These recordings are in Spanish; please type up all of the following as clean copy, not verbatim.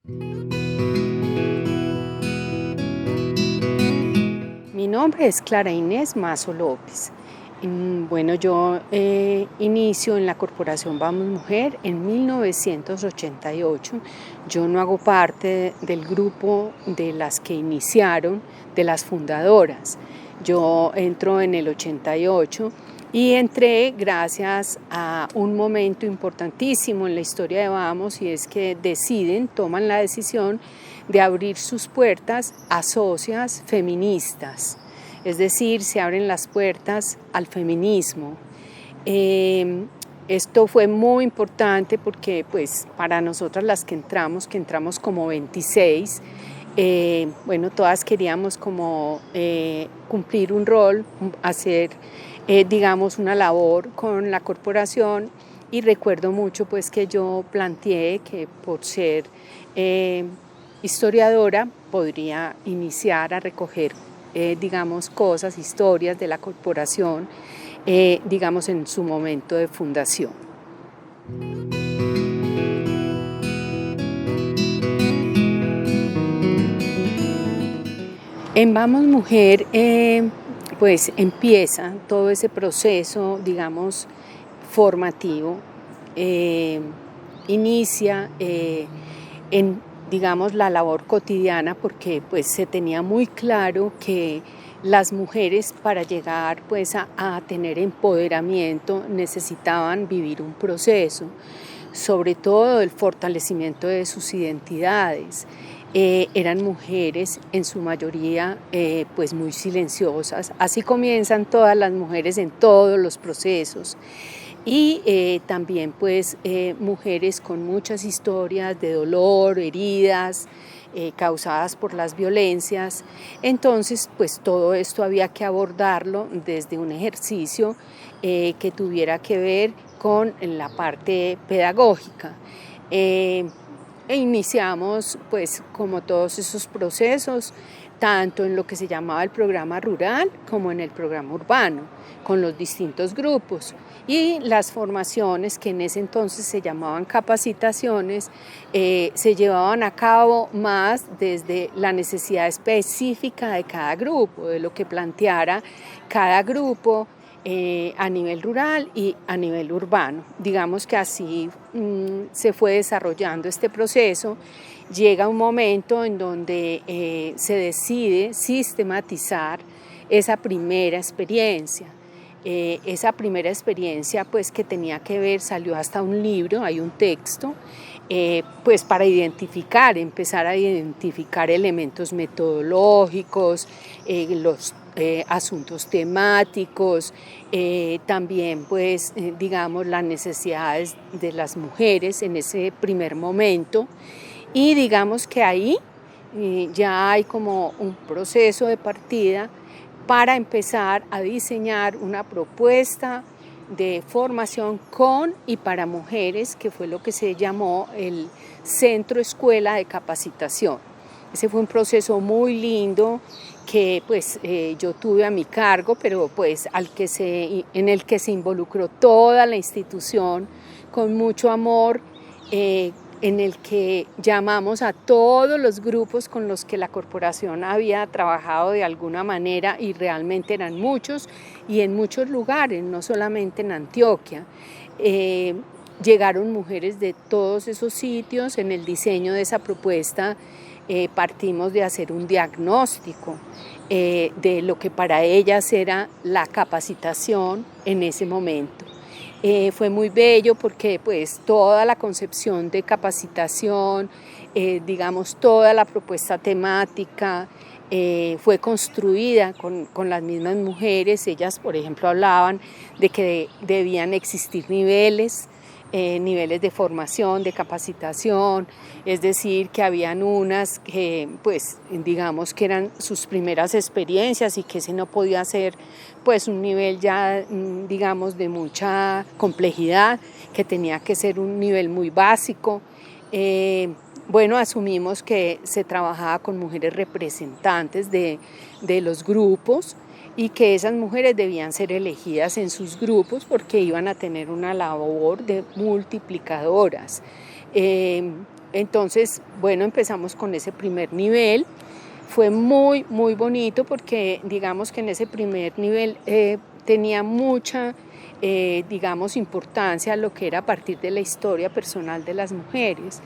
Mi nombre es Clara Inés Mazo López. Bueno, yo inicio en la Corporación Vamos Mujer en 1988. Yo no hago parte del grupo de las que iniciaron, de las fundadoras. Yo entro en el 88 y entré gracias a un momento importantísimo en la historia de Vamos, y es que toman la decisión de abrir sus puertas a socias feministas. Es decir, se abren las puertas al feminismo. Esto fue muy importante porque pues, para nosotras las que entramos como 26, bueno, todas queríamos como cumplir un rol, hacer, digamos, una labor con la corporación. Y recuerdo mucho pues que yo planteé que por ser historiadora podría iniciar a recoger digamos, cosas, historias de la corporación, digamos, en su momento de fundación. En Vamos Mujer, pues empieza todo ese proceso, digamos, formativo, inicia en, digamos, la labor cotidiana, porque pues se tenía muy claro que las mujeres, para llegar pues a tener empoderamiento, necesitaban vivir un proceso, sobre todo el fortalecimiento de sus identidades. Eran mujeres en su mayoría pues muy silenciosas. Así comienzan todas las mujeres en todos los procesos. Y también pues mujeres con muchas historias de dolor, heridas, causadas por las violencias. Entonces pues todo esto había que abordarlo desde un ejercicio que tuviera que ver con la parte pedagógica. E iniciamos pues como todos esos procesos, tanto en lo que se llamaba el programa rural como en el programa urbano, con los distintos grupos. Y las formaciones, que en ese entonces se llamaban capacitaciones, se llevaban a cabo más desde la necesidad específica de cada grupo, de lo que planteara cada grupo a nivel rural y a nivel urbano. Digamos que así se fue desarrollando este proceso. Llega un momento en donde se decide sistematizar esa primera experiencia. Esa primera experiencia pues que tenía que ver, salió hasta un libro, hay un texto, pues para empezar a identificar elementos metodológicos, los asuntos temáticos, también pues digamos las necesidades de las mujeres en ese primer momento, y digamos que ahí ya hay como un proceso de partida para empezar a diseñar una propuesta de formación con y para mujeres, que fue lo que se llamó el Centro Escuela de Capacitación. Ese fue un proceso muy lindo que pues yo tuve a mi cargo, pero pues en el que se involucró toda la institución con mucho amor, en el que llamamos a todos los grupos con los que la corporación había trabajado de alguna manera, y realmente eran muchos y en muchos lugares, no solamente en Antioquia. Llegaron mujeres de todos esos sitios. En el diseño de esa propuesta partimos de hacer un diagnóstico de lo que para ellas era la capacitación en ese momento. Fue muy bello porque pues toda la concepción de capacitación, digamos toda la propuesta temática fue construida con las mismas mujeres. Ellas, por ejemplo, hablaban de que debían existir niveles de formación, de capacitación, es decir, que habían unas que, pues, digamos que eran sus primeras experiencias, y que ese no podía ser, pues, un nivel ya, digamos, de mucha complejidad, que tenía que ser un nivel muy básico. Bueno, asumimos que se trabajaba con mujeres representantes de los grupos, y que esas mujeres debían ser elegidas en sus grupos porque iban a tener una labor de multiplicadoras. entonces, bueno, empezamos con ese primer nivel. Fue muy, muy bonito porque digamos que en ese primer nivel tenía mucha, digamos, importancia lo que era a partir de la historia personal de las mujeres,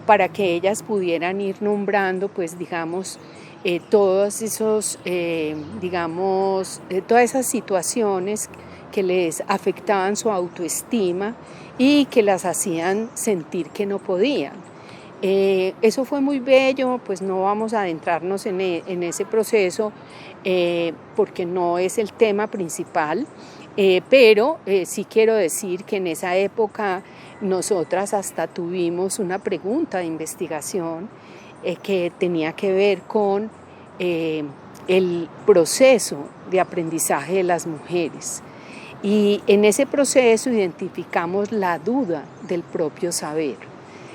para que ellas pudieran ir nombrando, pues, digamos, todos esos, digamos, todas esas situaciones que les afectaban su autoestima y que las hacían sentir que no podían. Eso fue muy bello, pues no vamos a adentrarnos en ese proceso porque no es el tema principal, pero sí quiero decir que en esa época nosotras hasta tuvimos una pregunta de investigación que tenía que ver con el proceso de aprendizaje de las mujeres. Y en ese proceso identificamos la duda del propio saber,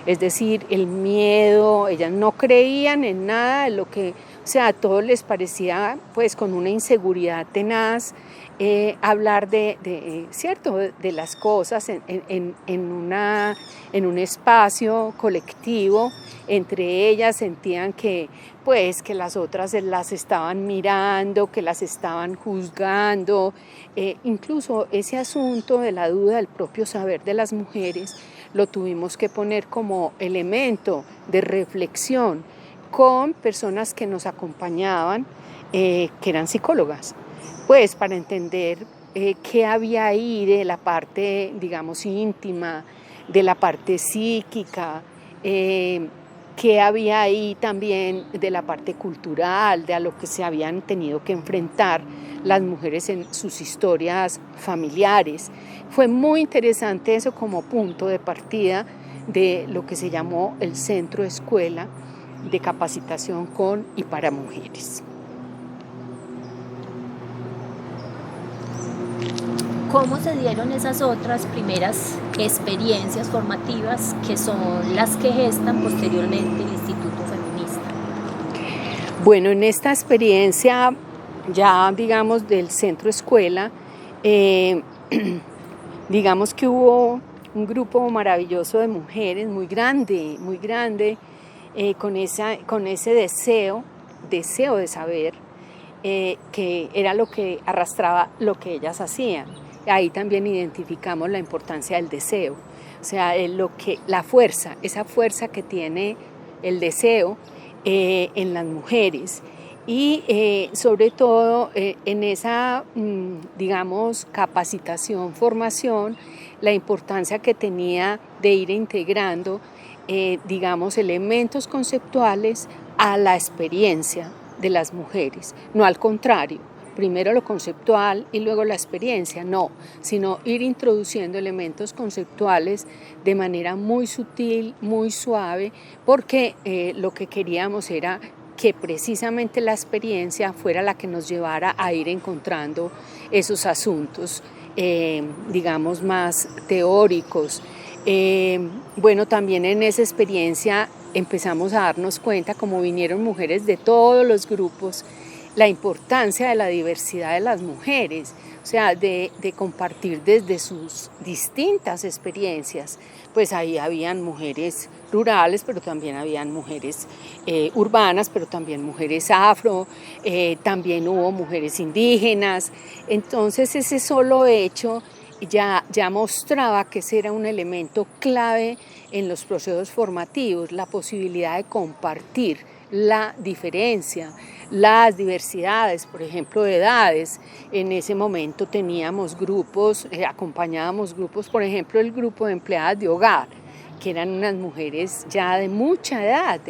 es decir, el miedo. Ellas no creían en nada de lo que, o sea, a todos les parecía pues con una inseguridad tenaz hablar ¿cierto? De las cosas en un espacio colectivo. Entre ellas sentían que pues que las otras las estaban mirando, que las estaban juzgando. Incluso ese asunto de la duda del propio saber de las mujeres lo tuvimos que poner como elemento de reflexión con personas que nos acompañaban, que eran psicólogas, pues para entender qué había ahí de la parte, digamos, íntima, de la parte psíquica, qué había ahí también de la parte cultural, de a lo que se habían tenido que enfrentar las mujeres en sus historias familiares. Fue muy interesante eso como punto de partida de lo que se llamó el Centro Escuela de Capacitación con y para Mujeres. ¿Cómo se dieron esas otras primeras experiencias formativas que son las que gestan posteriormente el Instituto Feminista? Bueno, en esta experiencia ya digamos del Centro Escuela, digamos que hubo un grupo maravilloso de mujeres, muy grande, con ese deseo de saber, que era lo que arrastraba lo que ellas hacían. Ahí también identificamos la importancia del deseo, o sea, la fuerza, esa fuerza que tiene el deseo en las mujeres. Y sobre todo en esa, digamos, capacitación, formación, la importancia que tenía de ir integrando, digamos, elementos conceptuales a la experiencia de las mujeres, no al contrario, primero lo conceptual y luego la experiencia, no, sino ir introduciendo elementos conceptuales de manera muy sutil, muy suave, porque lo que queríamos era que precisamente la experiencia fuera la que nos llevara a ir encontrando esos asuntos, digamos, más teóricos. Bueno, también en esa experiencia empezamos a darnos cuenta, como vinieron mujeres de todos los grupos, la importancia de la diversidad de las mujeres, o sea, de compartir desde sus distintas experiencias. Pues ahí habían mujeres rurales, pero también habían mujeres urbanas, pero también mujeres afro, también hubo mujeres indígenas. Entonces ese solo hecho ya mostraba que ese era un elemento clave en los procesos formativos, la posibilidad de compartir la diferencia, las diversidades, por ejemplo, de edades. En ese momento teníamos grupos, acompañábamos grupos, por ejemplo, el grupo de empleadas de hogar, que eran unas mujeres ya de mucha edad,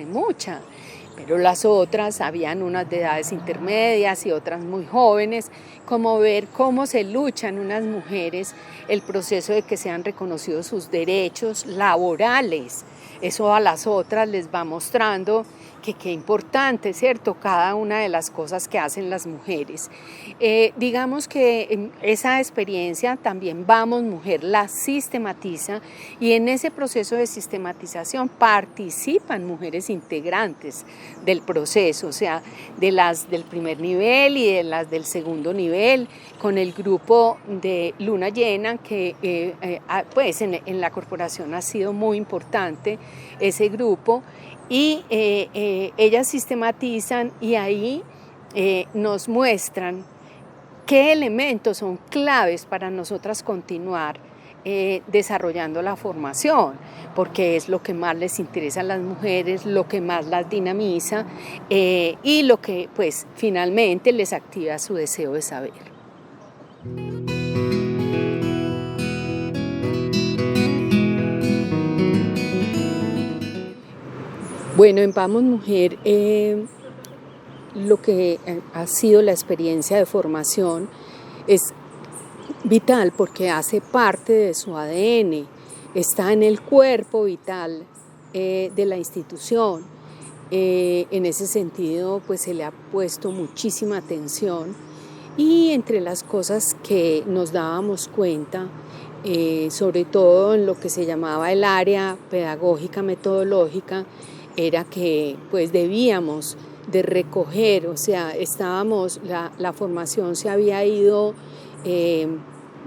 pero las otras, habían unas de edades intermedias y otras muy jóvenes, como ver cómo se luchan unas mujeres, el proceso de que sean reconocidos sus derechos laborales. Eso a las otras les va mostrando que qué importante, ¿cierto? Cada una de las cosas que hacen las mujeres. Digamos que esa experiencia también Vamos Mujer la sistematiza, y en ese proceso de sistematización participan mujeres integrantes del proceso, o sea, de las del primer nivel y de las del segundo nivel, con el grupo de Luna Llena, que pues en la corporación ha sido muy importante, ese grupo, y ellas sistematizan y ahí nos muestran qué elementos son claves para nosotras continuar desarrollando la formación, porque es lo que más les interesa a las mujeres, lo que más las dinamiza y lo que pues finalmente les activa su deseo de saber. Bueno, en Vamos Mujer lo que ha sido la experiencia de formación es vital porque hace parte de su ADN, está en el cuerpo vital de la institución. En ese sentido, pues se le ha puesto muchísima atención y entre las cosas que nos dábamos cuenta, sobre todo en lo que se llamaba el área pedagógica metodológica, era que pues debíamos de recoger, o sea, la formación se había ido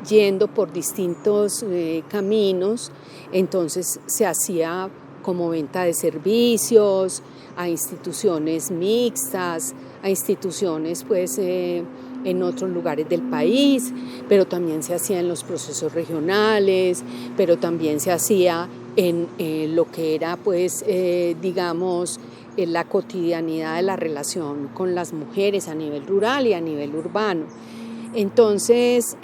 yendo por distintos caminos, entonces se hacía como venta de servicios a instituciones mixtas, a instituciones pues en otros lugares del país, pero también se hacía en los procesos regionales, pero también se hacía en lo que era pues digamos la cotidianidad de la relación con las mujeres a nivel rural y a nivel urbano. Entonces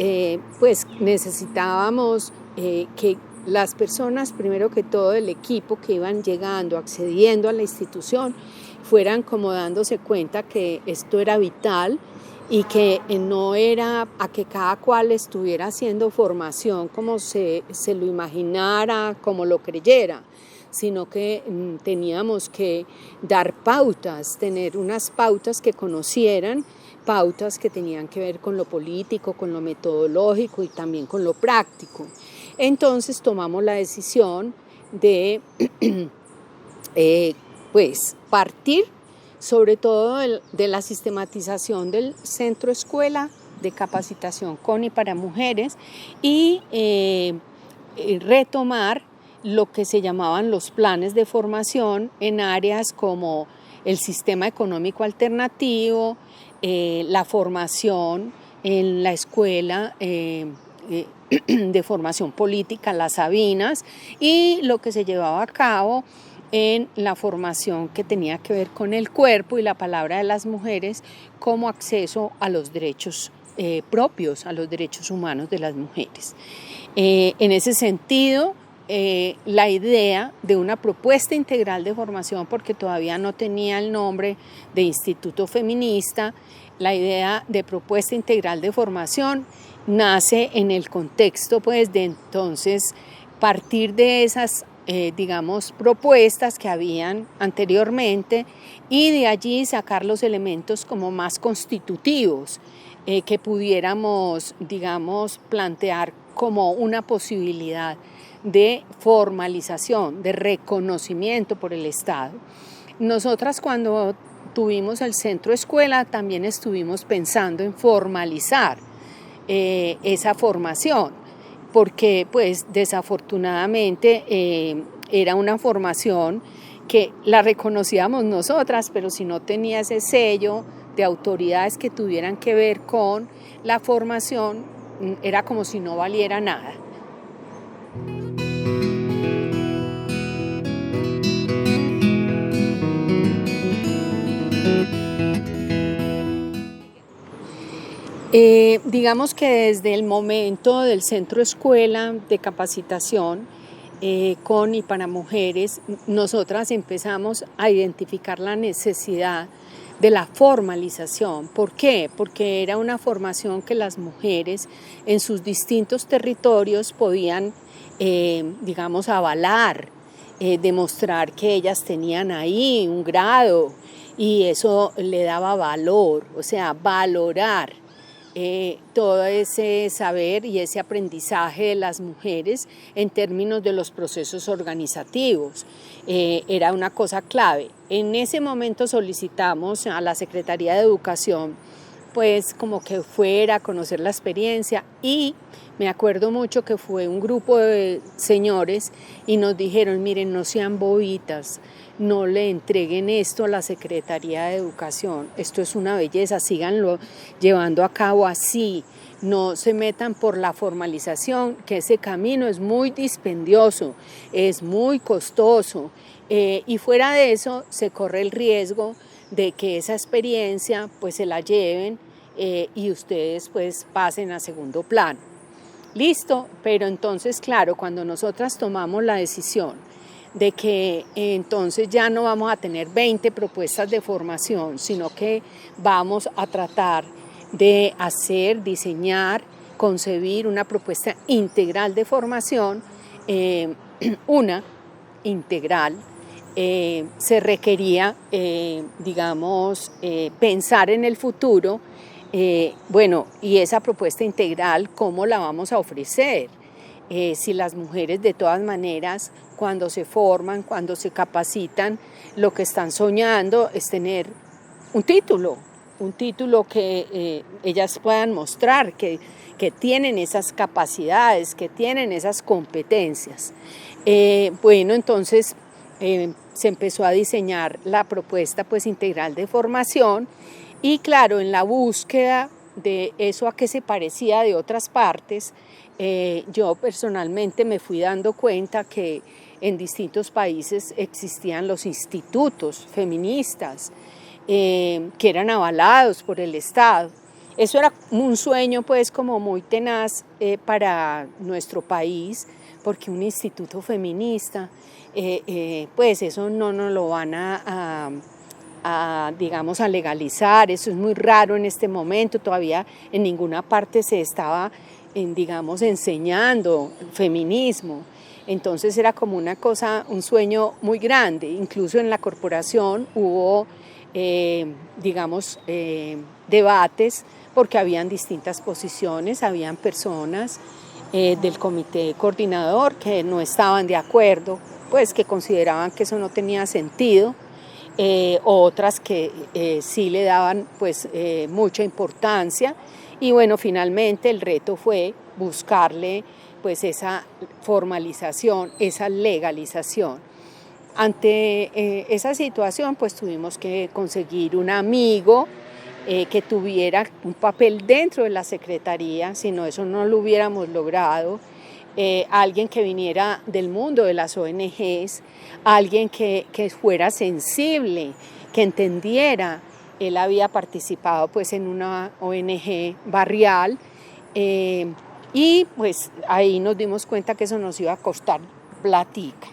pues necesitábamos que las personas, primero que todo el equipo que iban llegando, accediendo a la institución, fueran como dándose cuenta que esto era vital y que no era a que cada cual estuviera haciendo formación como se lo imaginara, como lo creyera, sino que teníamos que dar pautas, tener unas pautas que conocieran, pautas que tenían que ver con lo político, con lo metodológico y también con lo práctico. Entonces tomamos la decisión de pues partir sobre todo de la sistematización del Centro Escuela de Capacitación con y para Mujeres y retomar lo que se llamaban los planes de formación en áreas como el sistema económico alternativo, la formación en la escuela de formación política, las Sabinas, y lo que se llevaba a cabo en la formación que tenía que ver con el cuerpo y la palabra de las mujeres como acceso a los derechos propios, a los derechos humanos de las mujeres. En ese sentido, la idea de una propuesta integral de formación, porque todavía no tenía el nombre de Instituto Feminista, la idea de propuesta integral de formación nace en el contexto pues de entonces partir de esas digamos propuestas que habían anteriormente y de allí sacar los elementos como más constitutivos que pudiéramos digamos plantear como una posibilidad de formalización, de reconocimiento por el Estado. Nosotras cuando tuvimos el centro escuela también estuvimos pensando en formalizar esa formación, porque pues desafortunadamente era una formación que la reconocíamos nosotras, pero si no tenía ese sello de autoridades que tuvieran que ver con la formación, era como si no valiera nada. Digamos que desde el momento del Centro Escuela de Capacitación con y para Mujeres, nosotras empezamos a identificar la necesidad de la formalización. ¿Por qué? Porque era una formación que las mujeres en sus distintos territorios podían, digamos, avalar, demostrar que ellas tenían ahí un grado y eso le daba valor, o sea, valorar todo ese saber y ese aprendizaje de las mujeres en términos de los procesos organizativos. Era una cosa clave. En ese momento solicitamos a la Secretaría de Educación pues como que fuera a conocer la experiencia, y me acuerdo mucho que fue un grupo de señores y nos dijeron, miren, no sean bobitas, no le entreguen esto a la Secretaría de Educación, esto es una belleza, síganlo llevando a cabo así, no se metan por la formalización, que ese camino es muy dispendioso, es muy costoso, y fuera de eso se corre el riesgo de que esa experiencia pues se la lleven y ustedes pues pasen a segundo plano. Listo, pero entonces claro, cuando nosotras tomamos la decisión de que entonces ya no vamos a tener 20 propuestas de formación, sino que vamos a tratar de hacer, diseñar, concebir una propuesta integral de formación, una integral, se requería, pensar en el futuro, bueno, y esa propuesta integral, ¿cómo la vamos a ofrecer? Si las mujeres de todas maneras, cuando se forman, cuando se capacitan, lo que están soñando es tener un título que ellas puedan mostrar que tienen esas capacidades, que tienen esas competencias. Bueno, entonces se empezó a diseñar la propuesta pues integral de formación, y claro, en la búsqueda de eso a qué se parecía de otras partes, yo personalmente me fui dando cuenta que en distintos países existían los institutos feministas que eran avalados por el Estado. Eso era un sueño pues como muy tenaz para nuestro país, porque un instituto feminista, pues eso no nos lo van a legalizar, eso es muy raro en este momento, todavía en ninguna parte se estaba, enseñando feminismo, entonces era como una cosa, un sueño muy grande, incluso en la corporación hubo, debates, porque habían distintas posiciones, habían personas del comité coordinador que no estaban de acuerdo, pues que consideraban que eso no tenía sentido, otras que sí le daban pues mucha importancia, y bueno, finalmente el reto fue buscarle pues esa formalización, esa legalización. Ante esa situación pues tuvimos que conseguir un amigo que tuviera un papel dentro de la Secretaría, si no eso no lo hubiéramos logrado. Alguien que viniera del mundo de las ONGs, alguien que fuera sensible, que entendiera. Él había participado pues en una ONG barrial, y pues ahí nos dimos cuenta que eso nos iba a costar platica.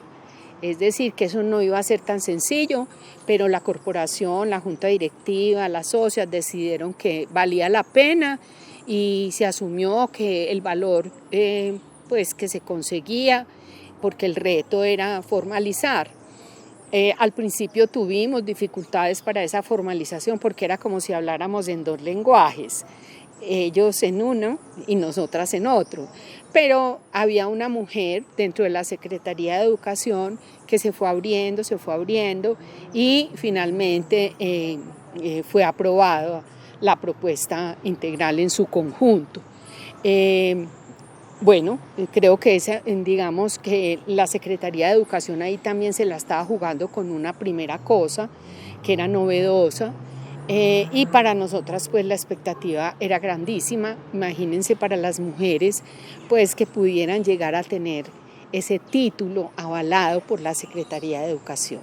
Es decir, que eso no iba a ser tan sencillo, pero la corporación, la junta directiva, las socias decidieron que valía la pena y se asumió que el valor pues que se conseguía, porque el reto era formalizar. Al principio tuvimos dificultades para esa formalización porque era como si habláramos en dos lenguajes, ellos en uno y nosotras en otro, pero había una mujer dentro de la Secretaría de Educación que se fue abriendo y finalmente fue aprobada la propuesta integral en su conjunto. Bueno, creo que que la Secretaría de Educación ahí también se la estaba jugando con una primera cosa que era novedosa, y para nosotras pues la expectativa era grandísima. Imagínense para las mujeres pues que pudieran llegar a tener ese título avalado por la Secretaría de Educación.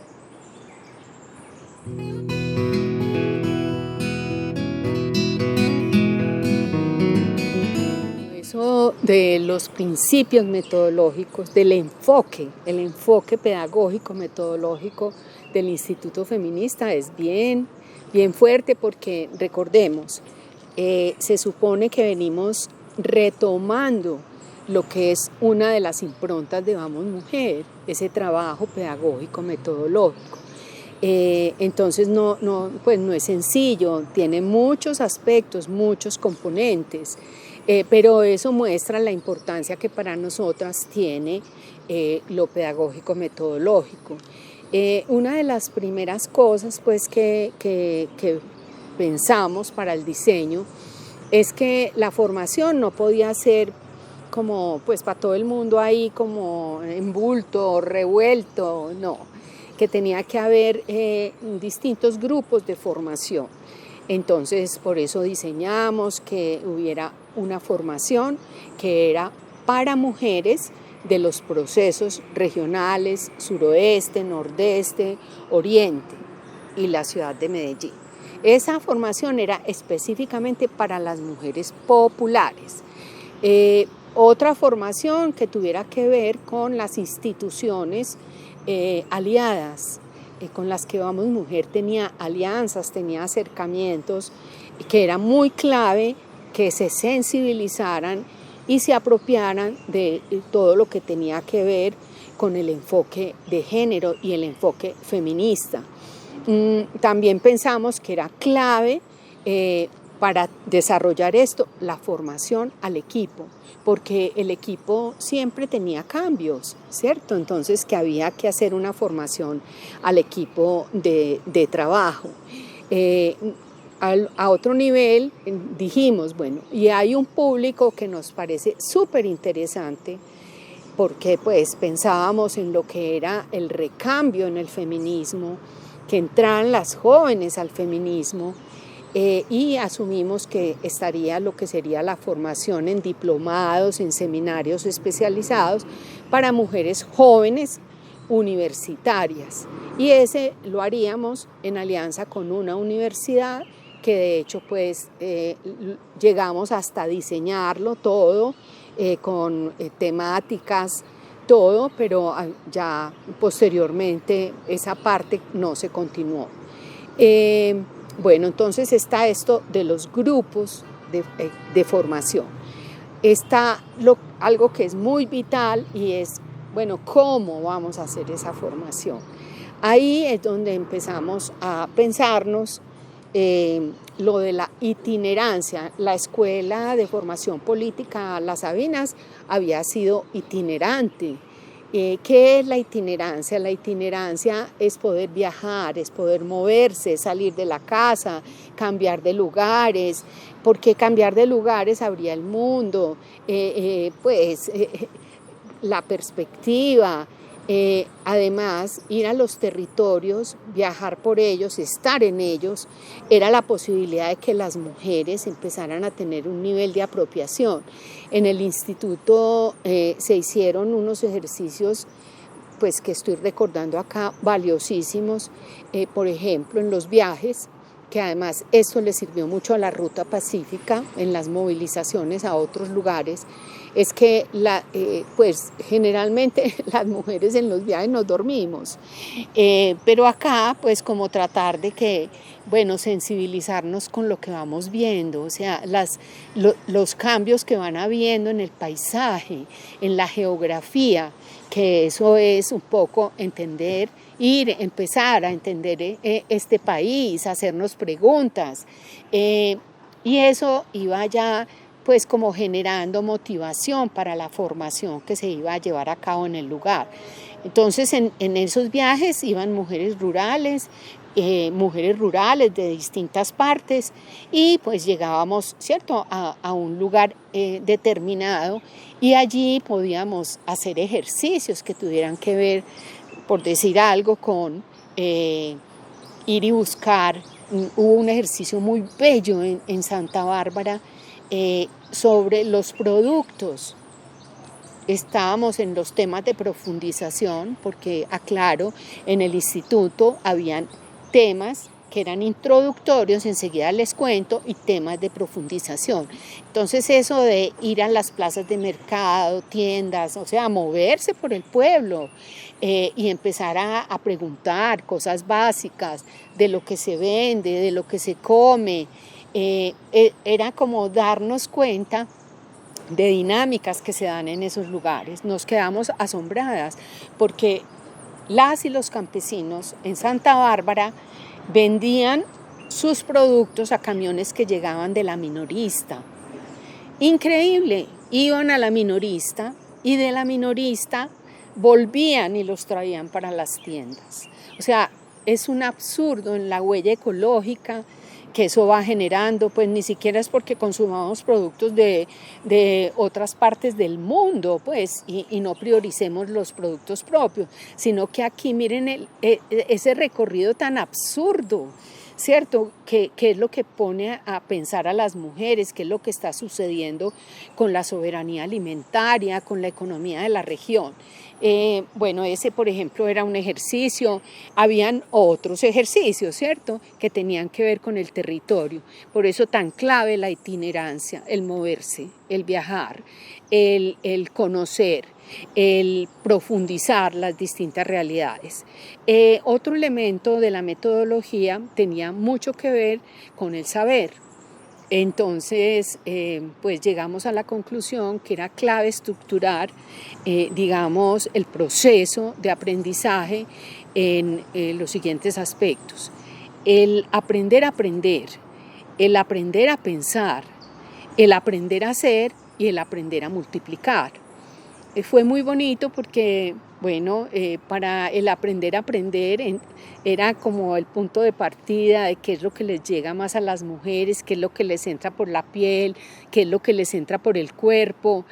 Eso de los principios metodológicos, del enfoque, el enfoque pedagógico metodológico del Instituto Feminista es bien fuerte, porque recordemos, se supone que venimos retomando lo que es una de las improntas de Vamos Mujer, ese trabajo pedagógico metodológico. Entonces no es sencillo, tiene muchos aspectos, muchos componentes, pero eso muestra la importancia que para nosotras tiene lo pedagógico metodológico. Una de las primeras cosas pues que pensamos para el diseño es que la formación no podía ser como pues para todo el mundo ahí como en bulto, revuelto, no, que tenía que haber distintos grupos de formación. Entonces por eso diseñamos que hubiera una formación que era para mujeres de los procesos regionales, suroeste, nordeste, oriente y la ciudad de Medellín. Esa formación era específicamente para las mujeres populares. Otra formación que tuviera que ver con las instituciones aliadas, con las que Vamos Mujer tenía alianzas, tenía acercamientos, que era muy clave que se sensibilizaran y se apropiaran de todo lo que tenía que ver con el enfoque de género y el enfoque feminista. También pensamos que era clave para desarrollar esto la formación al equipo, porque el equipo siempre tenía cambios, ¿cierto? Entonces que había que hacer una formación al equipo de trabajo. A otro nivel dijimos, bueno, y hay un público que nos parece súper interesante, porque pues pensábamos en lo que era el recambio en el feminismo, que entraran las jóvenes al feminismo, y asumimos que estaría lo que sería la formación en diplomados, en seminarios especializados para mujeres jóvenes universitarias. Y ese lo haríamos en alianza con una universidad que de hecho pues llegamos hasta diseñarlo todo con temáticas, todo, pero ya posteriormente esa parte no se continuó. Bueno, entonces está esto de los grupos de formación. Está algo que es muy vital y es, bueno, ¿cómo vamos a hacer esa formación? Ahí es donde empezamos a pensarnos lo de la itinerancia. La Escuela de Formación Política Las Sabinas había sido itinerante. ¿Qué es la itinerancia? La itinerancia es poder viajar, es poder moverse, salir de la casa, cambiar de lugares, porque cambiar de lugares abría el mundo, la perspectiva. Además, ir a los territorios, viajar por ellos, estar en ellos, era la posibilidad de que las mujeres empezaran a tener un nivel de apropiación. En el instituto se hicieron unos ejercicios pues, que estoy recordando acá, valiosísimos, por ejemplo, en los viajes, que además esto le sirvió mucho a la Ruta Pacífica en las movilizaciones a otros lugares, es que pues generalmente las mujeres en los viajes nos dormimos, pero acá pues como tratar de que, bueno, sensibilizarnos con lo que vamos viendo, o sea, los cambios que van habiendo en el paisaje, en la geografía, que eso es un poco entender, empezar a entender este país, hacernos preguntas, y eso iba ya pues como generando motivación para la formación que se iba a llevar a cabo en el lugar. Entonces en esos viajes iban mujeres rurales de distintas partes y pues llegábamos, ¿cierto?, a un lugar determinado y allí podíamos hacer ejercicios que tuvieran que ver, por decir algo, con ir y buscar. Hubo un ejercicio muy bello en Santa Bárbara sobre los productos. Estábamos en los temas de profundización, porque, aclaro, en el instituto habían temas que eran introductorios, enseguida les cuento, y temas de profundización. Entonces eso de ir a las plazas de mercado, tiendas, o sea, moverse por el pueblo y empezar a preguntar cosas básicas de lo que se vende, de lo que se come, era como darnos cuenta de dinámicas que se dan en esos lugares. Nos quedamos asombradas porque las y los campesinos en Santa Bárbara vendían sus productos a camiones que llegaban de la minorista. Increíble, iban a la minorista y de la minorista volvían y los traían para las tiendas. O sea, es un absurdo en la huella ecológica que eso va generando, pues ni siquiera es porque consumamos productos de otras partes del mundo, pues, y no prioricemos los productos propios, sino que aquí miren ese recorrido tan absurdo, ¿cierto? ¿Qué es lo que pone a pensar a las mujeres? ¿Qué es lo que está sucediendo con la soberanía alimentaria, con la economía de la región? Bueno, ese por ejemplo era un ejercicio, habían otros ejercicios, ¿cierto?, que tenían que ver con el territorio, por eso tan clave la itinerancia, el moverse, el viajar, el conocer, el profundizar las distintas realidades. Otro elemento de la metodología tenía mucho que ver con el saber. Entonces, pues llegamos a la conclusión que era clave estructurar, digamos, el proceso de aprendizaje en los siguientes aspectos. El aprender a aprender, el aprender a pensar, el aprender a hacer y el aprender a multiplicar. Fue muy bonito porque, bueno, para el aprender a aprender era como el punto de partida de qué es lo que les llega más a las mujeres, qué es lo que les entra por la piel, qué es lo que les entra por el cuerpo.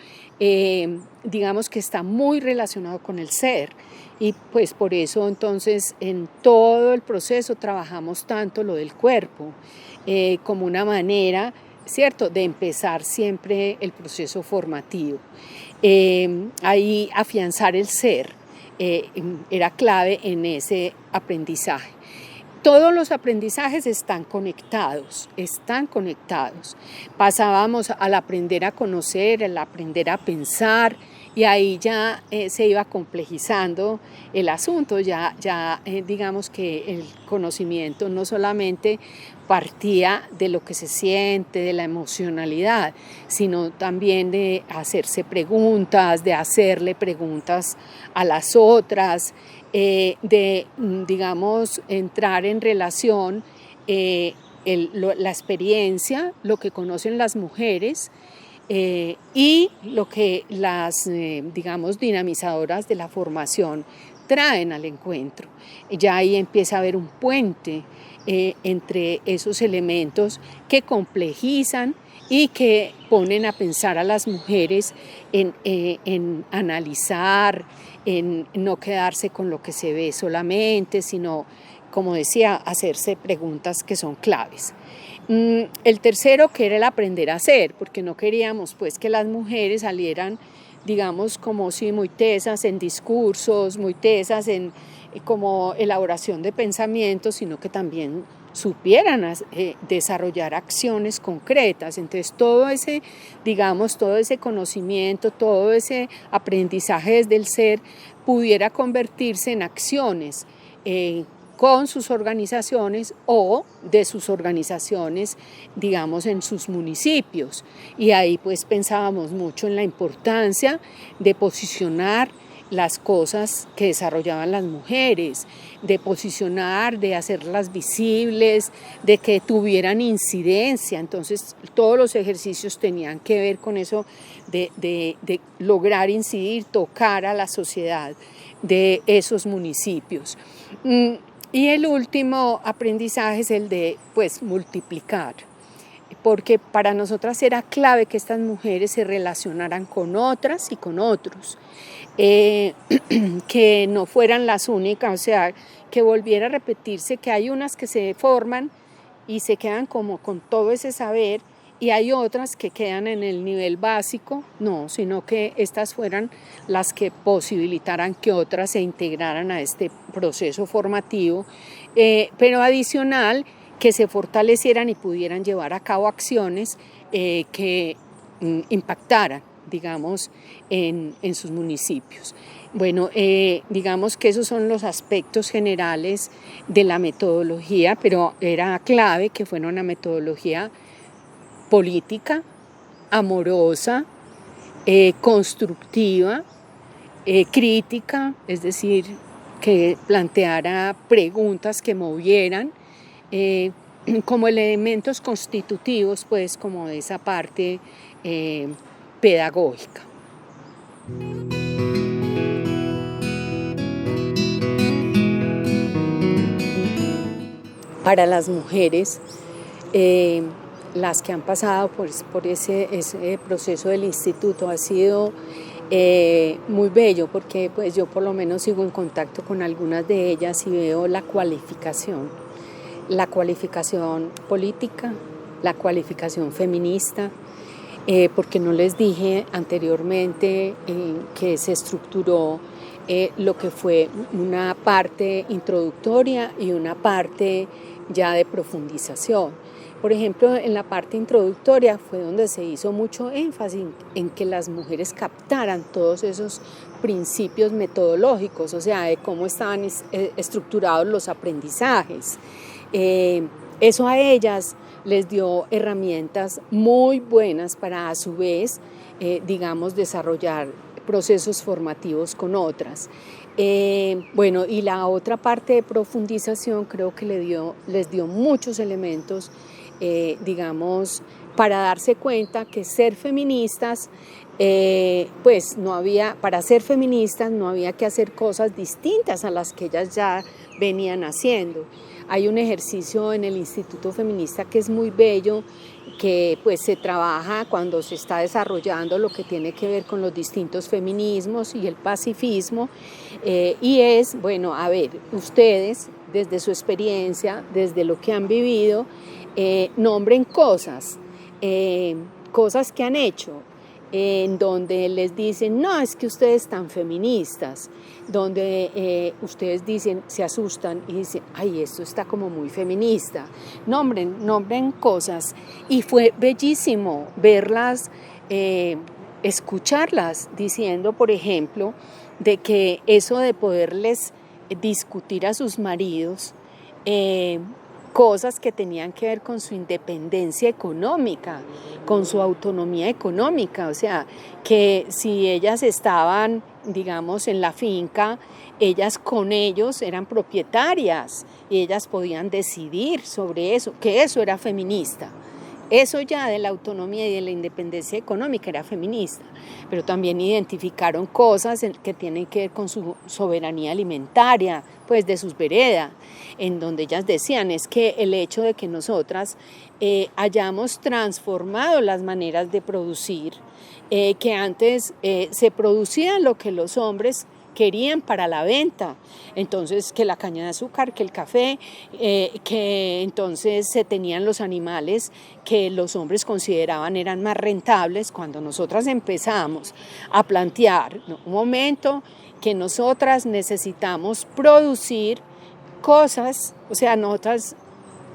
Digamos que está muy relacionado con el ser y pues por eso entonces en todo el proceso trabajamos tanto lo del cuerpo como una manera, ¿cierto?, de empezar siempre el proceso formativo. Ahí afianzar el ser era clave en ese aprendizaje. Todos los aprendizajes están conectados. Pasábamos al aprender a conocer, al aprender a pensar, y ahí ya se iba complejizando el asunto, ya digamos que el conocimiento no solamente partía de lo que se siente, de la emocionalidad, sino también de hacerse preguntas, de hacerle preguntas a las otras, de, digamos, entrar en relación la experiencia, lo que conocen las mujeres, y lo que las, digamos, dinamizadoras de la formación traen al encuentro. Ya ahí empieza a haber un puente entre esos elementos que complejizan y que ponen a pensar a las mujeres en analizar, en no quedarse con lo que se ve solamente, sino, como decía, hacerse preguntas que son claves. El tercero, que era el aprender a hacer, porque no queríamos pues que las mujeres salieran, digamos, como sí, muy tesas en discursos, muy tesas en como elaboración de pensamientos, sino que también supieran desarrollar acciones concretas. Entonces todo ese, digamos, todo ese conocimiento, todo ese aprendizaje desde el ser pudiera convertirse en acciones con sus organizaciones o de sus organizaciones, digamos, en sus municipios. Y ahí pues pensábamos mucho en la importancia de posicionar las cosas que desarrollaban las mujeres, de posicionar, de hacerlas visibles, de que tuvieran incidencia. Entonces todos los ejercicios tenían que ver con eso de lograr incidir, tocar a la sociedad de esos municipios. Y el último aprendizaje es el de pues multiplicar, porque para nosotras era clave que estas mujeres se relacionaran con otras y con otros, que no fueran las únicas, o sea, que volviera a repetirse que hay unas que se forman y se quedan como con todo ese saber, y hay otras que quedan en el nivel básico, no, sino que estas fueran las que posibilitaran que otras se integraran a este proceso formativo, pero adicional, que se fortalecieran y pudieran llevar a cabo acciones que impactaran, digamos, en sus municipios. Bueno, digamos que esos son los aspectos generales de la metodología, pero era clave que fuera una metodología política, amorosa, constructiva, crítica, es decir, que planteara preguntas que movieran, como elementos constitutivos, pues, como de esa parte pedagógica. Para las mujeres, eh, las que han pasado por ese proceso del instituto. Ha sido muy bello porque pues yo por lo menos sigo en contacto con algunas de ellas y veo la cualificación política, la cualificación feminista, porque no les dije anteriormente que se estructuró lo que fue una parte introductoria y una parte ya de profundización. Por ejemplo, en la parte introductoria fue donde se hizo mucho énfasis en que las mujeres captaran todos esos principios metodológicos, o sea, de cómo estaban estructurados los aprendizajes. Eso a ellas les dio herramientas muy buenas para a su vez, desarrollar procesos formativos con otras. Bueno, y la otra parte de profundización creo que les dio muchos elementos, para darse cuenta que ser feministas, para ser feministas no había que hacer cosas distintas a las que ellas ya venían haciendo. Hay un ejercicio en el Instituto Feminista que es muy bello, que pues se trabaja cuando se está desarrollando lo que tiene que ver con los distintos feminismos y el pacifismo, y es, bueno, a ver, ustedes desde su experiencia, desde lo que han vivido, nombren cosas que han hecho, en donde les dicen, no, es que ustedes están feministas, donde ustedes dicen, se asustan y dicen, ay, esto está como muy feminista. Nombren cosas. Y fue bellísimo verlas, escucharlas, diciendo, por ejemplo, de que eso de poderles discutir a sus maridos, cosas que tenían que ver con su independencia económica, con su autonomía económica, o sea, que si ellas estaban, digamos, en la finca, ellas con ellos eran propietarias y ellas podían decidir sobre eso, que eso era feminista. Eso ya de la autonomía y de la independencia económica era feminista, pero también identificaron cosas que tienen que ver con su soberanía alimentaria, pues de sus veredas, en donde ellas decían es que el hecho de que nosotras hayamos transformado las maneras de producir, que antes se producía lo que los hombres querían para la venta, entonces que la caña de azúcar, que el café, que entonces se tenían los animales que los hombres consideraban eran más rentables. Cuando nosotras empezamos a plantear, ¿no?, un momento que nosotras necesitamos producir cosas, o sea, nosotras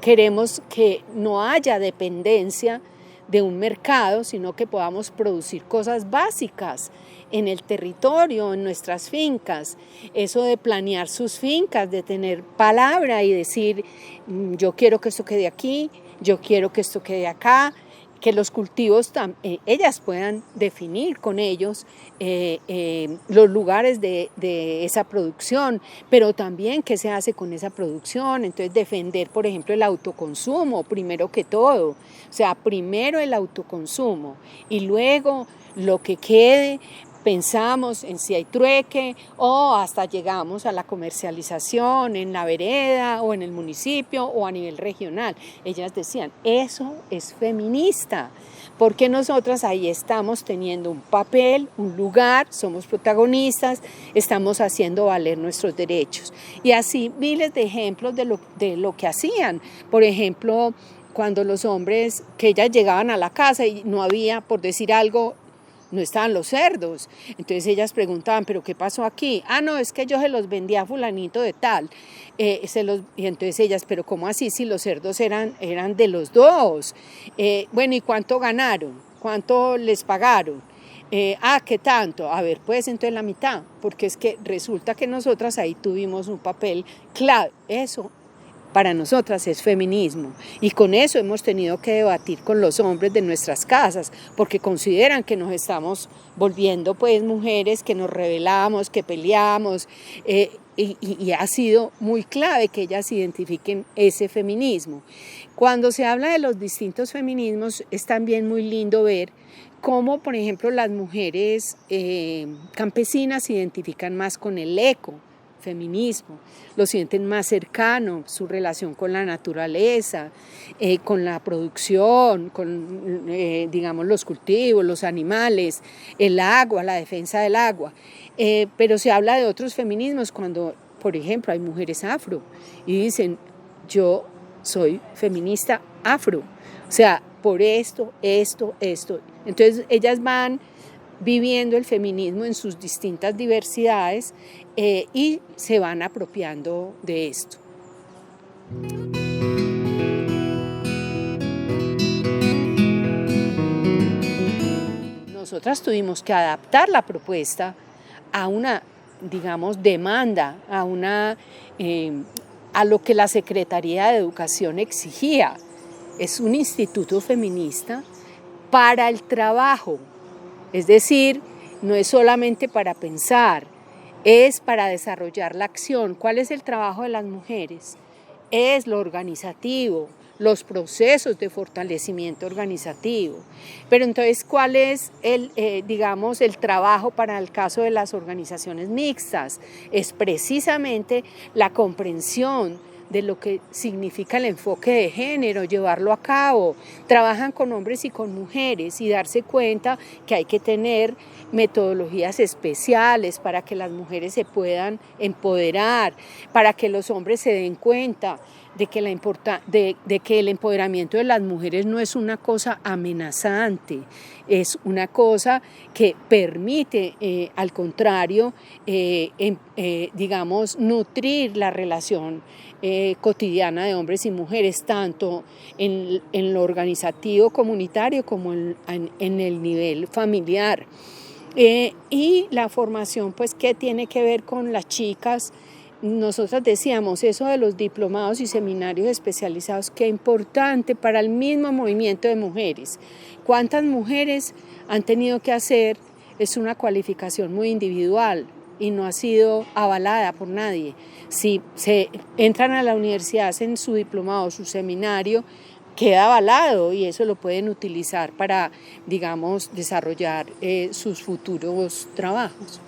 queremos que no haya dependencia de un mercado, sino que podamos producir cosas básicas en el territorio, en nuestras fincas. Eso de planear sus fincas, de tener palabra y decir, yo quiero que esto quede aquí, yo quiero que esto quede acá, que los cultivos, ellas puedan definir con ellos los lugares de esa producción, pero también qué se hace con esa producción. Entonces defender, por ejemplo, el autoconsumo, primero que todo, o sea, primero el autoconsumo y luego lo que quede. Pensamos en si hay trueque o hasta llegamos a la comercialización en la vereda o en el municipio o a nivel regional. Ellas decían, eso es feminista, porque nosotras ahí estamos teniendo un papel, un lugar, somos protagonistas, estamos haciendo valer nuestros derechos. Y así miles de ejemplos de lo que hacían. Por ejemplo, cuando los hombres, que ellas llegaban a la casa y no había, por decir algo, no estaban los cerdos. Entonces ellas preguntaban, ¿pero qué pasó aquí? Ah, no, es que yo se los vendía a fulanito de tal. Y entonces ellas, ¿pero cómo así si los cerdos eran de los dos? Bueno, ¿y cuánto ganaron? ¿Cuánto les pagaron? ¿Qué tanto? A ver, pues entonces la mitad, porque es que resulta que nosotras ahí tuvimos un papel clave. Eso para nosotras es feminismo, y con eso hemos tenido que debatir con los hombres de nuestras casas, porque consideran que nos estamos volviendo pues mujeres que nos rebelamos, que peleamos, y ha sido muy clave que ellas identifiquen ese feminismo. Cuando se habla de los distintos feminismos es también muy lindo ver cómo, por ejemplo, las mujeres campesinas se identifican más con el eco feminismo, lo sienten más cercano, su relación con la naturaleza, con la producción, con digamos los cultivos, los animales, el agua, la defensa del agua. Pero se habla de otros feminismos cuando, por ejemplo, hay mujeres afro y dicen, yo soy feminista afro, o sea, por esto. Entonces ellas van viviendo el feminismo en sus distintas diversidades y se van apropiando de esto. Nosotras tuvimos que adaptar la propuesta a una, digamos, demanda, a lo que la Secretaría de Educación exigía. Es un instituto feminista para el trabajo, es decir, no es solamente para pensar, es para desarrollar la acción. ¿Cuál es el trabajo de las mujeres? Es lo organizativo, los procesos de fortalecimiento organizativo. Pero entonces, ¿cuál es digamos, el trabajo para el caso de las organizaciones mixtas? Es precisamente la comprensión de lo que significa el enfoque de género, llevarlo a cabo. Trabajan con hombres y con mujeres y darse cuenta que hay que tener metodologías especiales para que las mujeres se puedan empoderar, para que los hombres se den cuenta de que el empoderamiento de las mujeres no es una cosa amenazante, es una cosa que permite, al contrario, digamos, nutrir la relación cotidiana de hombres y mujeres, tanto en lo organizativo comunitario como en el nivel familiar. Y la formación, pues, ¿qué tiene que ver con las chicas? Nosotras decíamos eso de los diplomados y seminarios especializados, qué importante para el mismo movimiento de mujeres. ¿Cuántas mujeres han tenido que hacer? Es una cualificación muy individual y no ha sido avalada por nadie. Si se entran a la universidad, hacen su diplomado, su seminario, queda avalado y eso lo pueden utilizar para, digamos, desarrollar sus futuros trabajos.